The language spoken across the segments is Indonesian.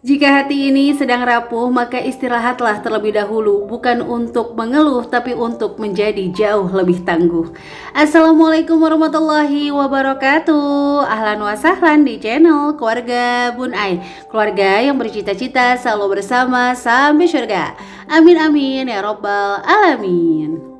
Jika hati ini sedang rapuh, maka istirahatlah terlebih dahulu, bukan untuk mengeluh, tapi untuk menjadi jauh lebih tangguh. Assalamualaikum warahmatullahi wabarakatuh. Ahlan wa sahlan di channel Keluarga Bun Ai. Keluarga yang bercita-cita selalu bersama sampai surga. Amin amin ya robbal alamin.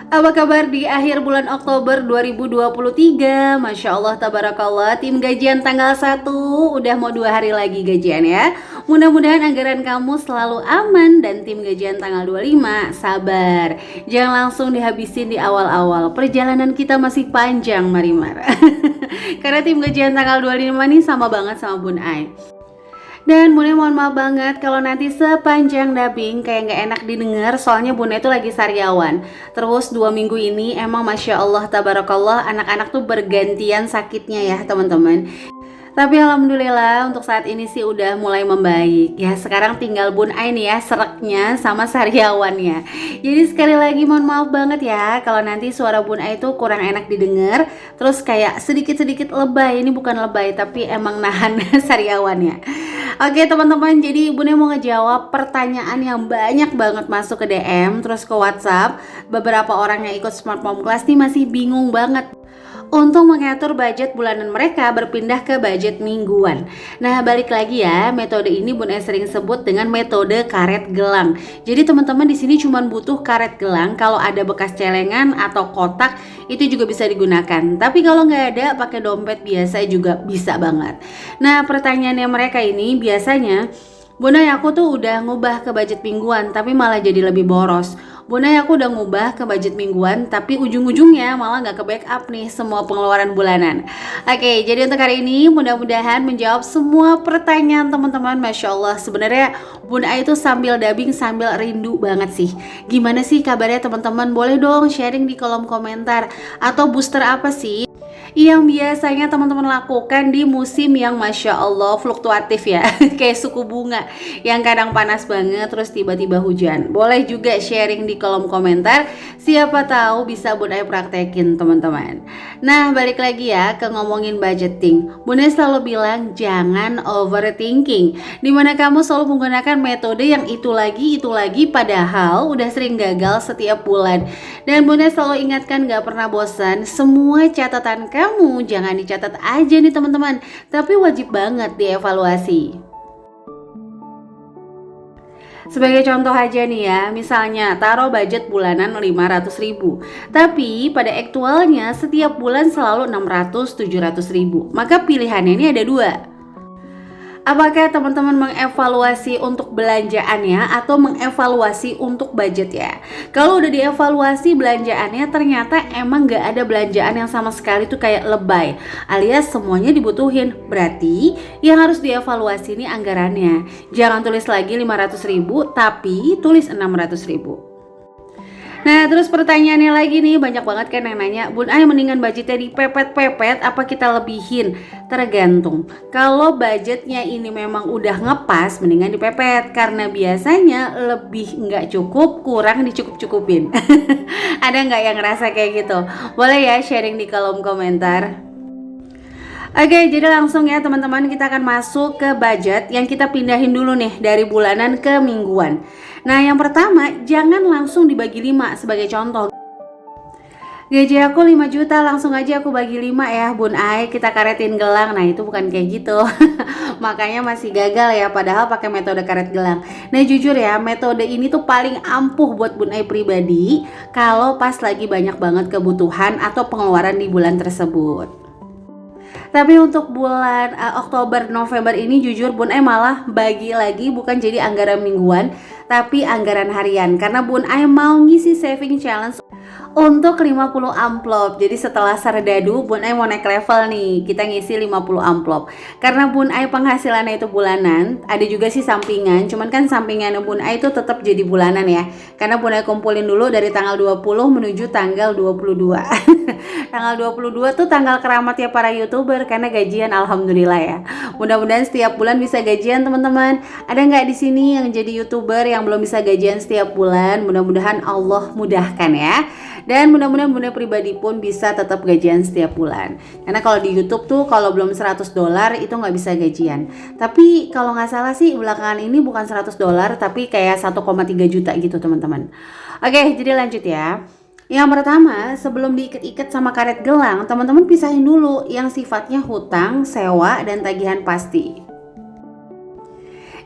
Apa kabar di akhir bulan Oktober 2023? Masya Allah, tabarakallah, tim gajian tanggal 1 udah mau 2 hari lagi gajian ya. Mudah-mudahan anggaran kamu selalu aman. Dan tim gajian tanggal 25, sabar, jangan langsung dihabisin di awal-awal. Perjalanan kita masih panjang Marimar. Karena tim gajian tanggal 25 nih sama banget sama Bun Ai. Dan Bunda mohon maaf banget kalau nanti sepanjang dubbing kayak nggak enak didengar, soalnya Bunda itu lagi sariawan. Terus 2 minggu ini emang Masya Allah tabarakallah anak-anak tuh bergantian sakitnya ya teman-teman. Tapi alhamdulillah untuk saat ini sih udah mulai membaik. Ya sekarang tinggal Bun Ai nih ya sereknya sama sariawannya. Jadi sekali lagi mohon maaf banget ya kalau nanti suara Bun Ai itu kurang enak didengar. Terus kayak sedikit-sedikit lebay. Ini bukan lebay tapi emang nahan sariawannya. Oke teman-teman, jadi Bunda mau ngejawab pertanyaan yang banyak banget masuk ke DM terus ke WhatsApp. Beberapa orang yang ikut Smart Mom Class nih masih bingung banget untuk mengatur budget bulanan mereka berpindah ke budget mingguan. Nah balik lagi ya, metode ini Bunda sering sebut dengan metode karet gelang. Jadi teman-teman di sini cuma butuh karet gelang. Kalau ada bekas celengan atau kotak itu juga bisa digunakan. Tapi kalau nggak ada pakai dompet biasa juga bisa banget. Nah pertanyaannya mereka ini biasanya, Bunda aku tuh udah ngubah ke budget mingguan tapi malah jadi lebih boros. Bunda aku udah ngubah ke budget mingguan tapi ujung-ujungnya malah nggak ke backup nih semua pengeluaran bulanan. Oke, jadi untuk hari ini mudah-mudahan menjawab semua pertanyaan teman-teman. Masya Allah, sebenarnya Bunda itu sambil dubbing sambil rindu banget sih. Gimana sih kabarnya teman-teman? Boleh dong sharing di kolom komentar. Atau booster apa sih yang biasanya teman-teman lakukan di musim yang Masya Allah fluktuatif ya. Kayak suku bunga yang kadang panas banget terus tiba-tiba hujan. Boleh juga sharing di kolom komentar, siapa tahu bisa Bunda praktekin teman-teman. Nah balik lagi ya ke ngomongin budgeting. Bunda selalu bilang jangan overthinking, dimana kamu selalu menggunakan metode yang itu lagi padahal udah sering gagal setiap bulan. Dan Bunda selalu ingatkan gak pernah bosan, semua catatan kamu jangan dicatat aja nih teman-teman, tapi wajib banget dievaluasi. Sebagai contoh aja nih ya, misalnya taruh budget bulanan 500.000, tapi pada aktualnya setiap bulan selalu 600-700.000. Maka pilihannya ini ada dua. Apakah teman-teman mengevaluasi untuk belanjaannya atau mengevaluasi untuk budget ya? Kalau udah dievaluasi belanjaannya ternyata emang gak ada belanjaan yang sama sekali tuh kayak lebay, alias semuanya dibutuhin. Berarti yang harus dievaluasi ini anggarannya. Jangan tulis lagi 500.000 tapi tulis 600.000. Nah terus pertanyaannya lagi nih, banyak banget kan yang nanya, Bun Ai mendingan budgetnya dipepet-pepet apa kita lebihin? Tergantung. Kalau budgetnya ini memang udah ngepas, mendingan dipepet, karena biasanya lebih nggak cukup, kurang dicukup-cukupin. Ada nggak yang ngerasa kayak gitu? Boleh ya sharing di kolom komentar. Oke, jadi langsung ya teman-teman, kita akan masuk ke budget yang kita pindahin dulu nih dari bulanan ke mingguan. Nah yang pertama, jangan langsung dibagi 5 sebagai contoh. Gaji aku 5 juta, langsung aja aku bagi 5 ya Bun Ai, kita karetin gelang. Nah itu bukan kayak gitu. Makanya masih gagal ya, padahal pakai metode karet gelang. Nah jujur ya, metode ini tuh paling ampuh buat Bun Ai pribadi kalau pas lagi banyak banget kebutuhan atau pengeluaran di bulan tersebut. Tapi untuk bulan Oktober November ini jujur Bun Ai malah bagi lagi, bukan jadi anggaran mingguan tapi anggaran harian, karena Bun Ai mau ngisi saving challenge untuk 50 amplop. Jadi setelah Sardadu Bun Ai mau naik level nih, kita ngisi 50 amplop. Karena Bun Ai penghasilannya itu bulanan, ada juga sih sampingan, cuman kan sampingannya Bun Ai itu tetap jadi bulanan ya. Karena Bun Ai kumpulin dulu dari tanggal 20 menuju tanggal 22. Tanggal 22 tuh tanggal keramat ya para YouTuber, karena gajian alhamdulillah ya. Mudah-mudahan setiap bulan bisa gajian teman-teman. Ada nggak di sini yang jadi YouTuber yang belum bisa gajian setiap bulan? Mudah-mudahan Allah mudahkan ya. Dan mudah-mudahan Bunda pribadi pun bisa tetap gajian setiap bulan. Karena kalau di YouTube tuh kalau belum $100 itu nggak bisa gajian. Tapi kalau nggak salah sih belakangan ini bukan $100 tapi kayak 1,3 juta gitu teman-teman. Oke, jadi lanjut ya. Yang pertama, sebelum diikat-ikat sama karet gelang, teman-teman pisahin dulu yang sifatnya hutang, sewa, dan tagihan pasti.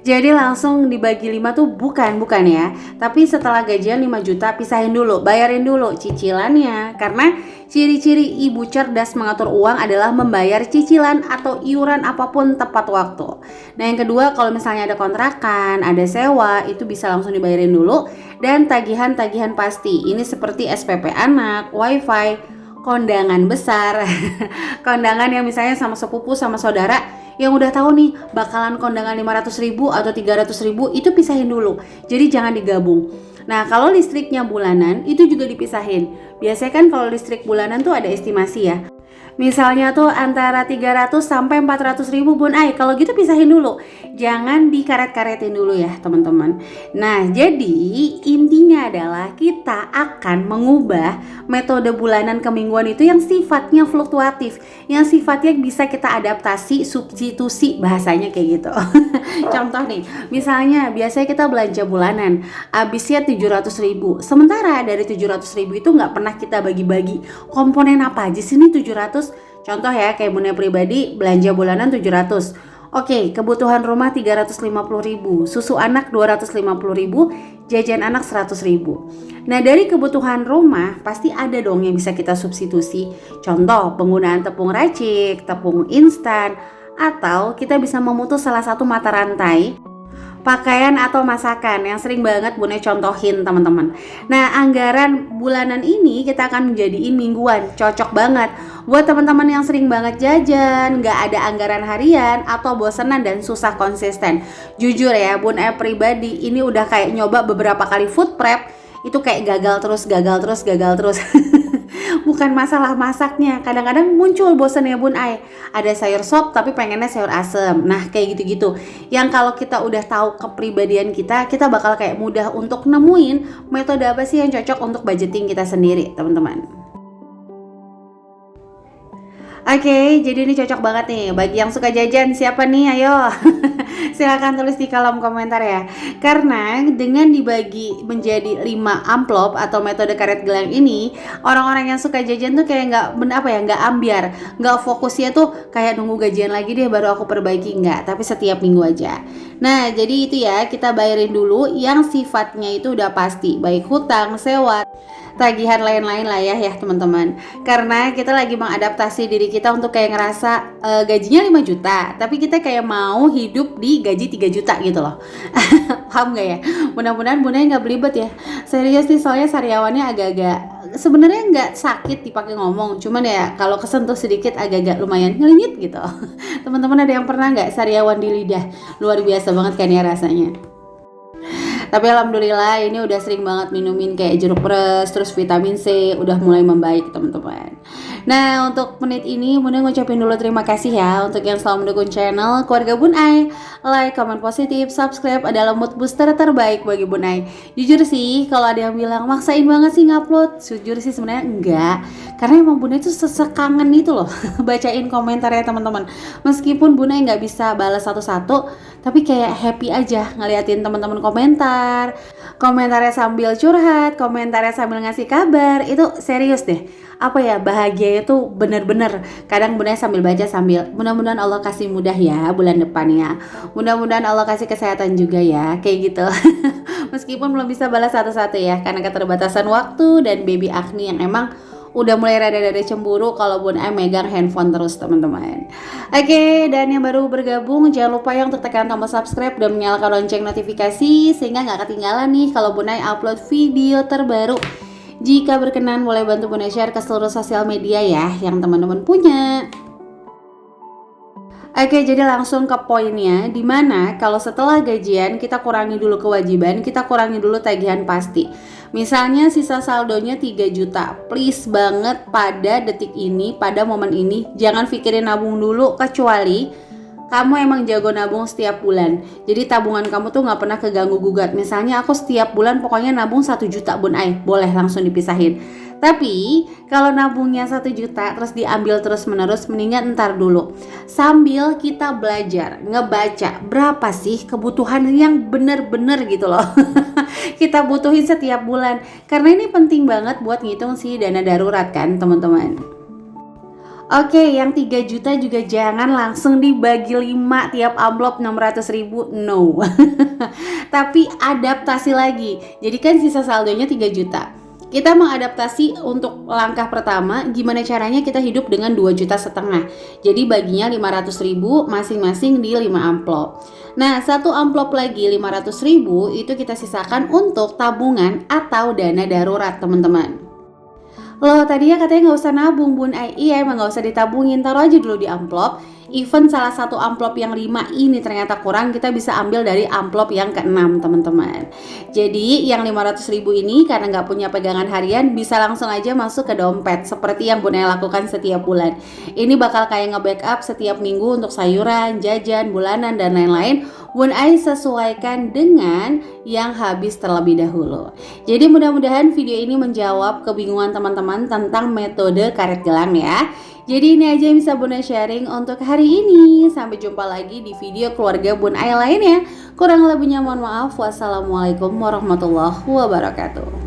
Jadi langsung dibagi 5 tuh bukan ya. Tapi setelah gajian 5 juta pisahin dulu, bayarin dulu cicilannya. Karena ciri-ciri ibu cerdas mengatur uang adalah membayar cicilan atau iuran apapun tepat waktu. Nah yang kedua, kalau misalnya ada kontrakan, ada sewa, itu bisa langsung dibayarin dulu. Dan tagihan-tagihan pasti, ini seperti SPP anak, wifi, kondangan besar, kondangan yang misalnya sama sepupu sama saudara yang udah tahu nih bakalan kondangan 500.000 atau 300.000 itu pisahin dulu. Jadi jangan digabung. Nah kalau listriknya bulanan itu juga dipisahin. Biasanya kan kalau listrik bulanan tuh ada estimasi ya. Misalnya tuh antara 300 sampai 400 ribu Bun Ai. Kalau gitu pisahin dulu. Jangan dikaret-karetin dulu ya teman-teman. Nah jadi intinya adalah kita akan mengubah metode bulanan ke mingguan itu yang sifatnya fluktuatif. Yang sifatnya bisa kita adaptasi, substitusi bahasanya kayak gitu. Contoh nih, misalnya biasanya kita belanja bulanan. Habisnya 700 ribu. Sementara dari 700 ribu itu nggak pernah kita bagi-bagi. Komponen apa aja sih nih 700? Contoh ya, kayak Bunda pribadi belanja bulanan 700. Oke, kebutuhan rumah 350.000, susu anak 250.000, jajan anak 100.000. Nah dari kebutuhan rumah pasti ada dong yang bisa kita substitusi. Contoh penggunaan tepung racik, tepung instan, atau kita bisa memutus salah satu mata rantai pakaian atau masakan yang sering banget Bunda contohin teman-teman. Nah anggaran bulanan ini kita akan menjadiin mingguan, cocok banget buat teman-teman yang sering banget jajan, gak ada anggaran harian atau bosenan dan susah konsisten. Jujur ya Bunda pribadi ini udah kayak nyoba beberapa kali food prep, itu kayak gagal terus. Bukan masalah masaknya, kadang-kadang muncul bosan ya Bun Ai. Ada sayur sop tapi pengennya sayur asem. Nah kayak gitu-gitu. Yang kalau kita udah tahu kepribadian kita bakal kayak mudah untuk nemuin metode apa sih yang cocok untuk budgeting kita sendiri teman-teman. Oke, jadi ini cocok banget nih bagi yang suka jajan. Siapa nih? Ayo silahkan tulis di kolom komentar ya. Karena dengan dibagi menjadi 5 amplop atau metode karet gelang ini, orang-orang yang suka jajan tuh kayak nggak ambiar, nggak fokusnya tuh kayak nunggu gajian lagi deh baru aku perbaiki, nggak, tapi setiap minggu aja. Nah jadi itu ya, kita bayarin dulu yang sifatnya itu udah pasti, baik hutang, sewa, tagihan lain-lain lah ya teman-teman. Karena kita lagi mengadaptasi diri kita untuk kayak ngerasa gajinya 5 juta tapi kita kayak mau hidup di gaji 3 juta gitu loh. Paham gak ya? Mudah-mudahan Bunda nggak belibet ya. Serius nih, soalnya sariawannya agak-agak sebenarnya nggak sakit dipakai ngomong, cuman ya kalau kesentuh sedikit agak-agak lumayan ngelinyit gitu. Teman-teman ada yang pernah nggak sariawan di lidah? Luar biasa banget kan ya rasanya. Tapi alhamdulillah ini udah sering banget minumin kayak jeruk pres, terus vitamin C udah mulai membaik teman-teman. Nah untuk menit ini Bunda ngucapin dulu terima kasih ya untuk yang selalu mendukung channel Keluarga Bun Ai. Like, komen positif, subscribe adalah mood booster terbaik bagi Bun Ai. Jujur sih kalau ada yang bilang maksain banget sih ngupload, jujur sih sebenarnya enggak. Karena emang Bunda itu sesekangen itu loh bacain komentarnya teman-teman. Meskipun Bunda nggak bisa balas satu-satu, tapi kayak happy aja ngeliatin teman-teman komentarnya sambil curhat, komentarnya sambil ngasih kabar. Itu serius deh, apa ya, bahagia itu bener-bener. Kadang Bunda sambil baca sambil mudah-mudahan Allah kasih mudah ya bulan depannya, mudah-mudahan Allah kasih kesehatan juga ya, kayak gitu. Meskipun belum bisa balas satu-satu ya karena keterbatasan waktu dan baby Agni yang emang udah mulai rada-rada cemburu kalau Bun Ai megang handphone terus teman-teman. Oke, dan yang baru bergabung jangan lupa yang untuk tekan tombol subscribe dan menyalakan lonceng notifikasi sehingga nggak ketinggalan nih kalau Bun Ai upload video terbaru. Jika berkenan boleh bantu Bun Ai share ke seluruh sosial media ya yang teman-teman punya. Oke, jadi langsung ke poinnya, dimana kalau setelah gajian kita kurangi dulu kewajiban, kita kurangi dulu tagihan pasti. Misalnya sisa saldonya 3 juta, please banget pada detik ini, pada momen ini jangan pikirin nabung dulu kecuali kamu emang jago nabung setiap bulan. Jadi tabungan kamu tuh gak pernah keganggu gugat. Misalnya aku setiap bulan pokoknya nabung 1 juta Bun Ai, boleh langsung dipisahin. Tapi kalau nabungnya 1 juta terus diambil terus menerus, mendingan ntar dulu. Sambil kita belajar, ngebaca berapa sih kebutuhan yang bener-bener gitu loh. Kita butuhin setiap bulan. Karena ini penting banget buat ngitung si dana darurat kan teman-teman. Oke, yang 3 juta juga jangan langsung dibagi 5 tiap amplop 600.000, no. Tapi adaptasi lagi. Jadi kan sisa saldonya 3 juta. Kita mengadaptasi untuk langkah pertama, gimana caranya kita hidup dengan 2,5 juta. Jadi baginya 500.000 masing-masing di 5 amplop. Nah, 1 amplop lagi 500.000 itu kita sisakan untuk tabungan atau dana darurat teman-teman. Loh, tadinya katanya nggak usah nabung bun. Iya, emang nggak usah ditabungin, taruh aja dulu di amplop. Even salah satu amplop yang 5 ini ternyata kurang, kita bisa ambil dari amplop yang ke-6 teman-teman. Jadi yang 500.000 ini karena nggak punya pegangan harian, bisa langsung aja masuk ke dompet seperti yang Bun Ai lakukan setiap bulan. Ini bakal kayak nge-backup setiap minggu untuk sayuran, jajan, bulanan, dan lain-lain. Bun Ai sesuaikan dengan yang habis terlebih dahulu. Jadi mudah-mudahan video ini menjawab kebingungan teman-teman tentang metode karet gelang ya. Jadi ini aja yang bisa Bun Ai sharing untuk hari ini. Sampai jumpa lagi di video keluarga Bun Ai lainnya. Kurang lebihnya mohon maaf. Wassalamualaikum warahmatullahi wabarakatuh.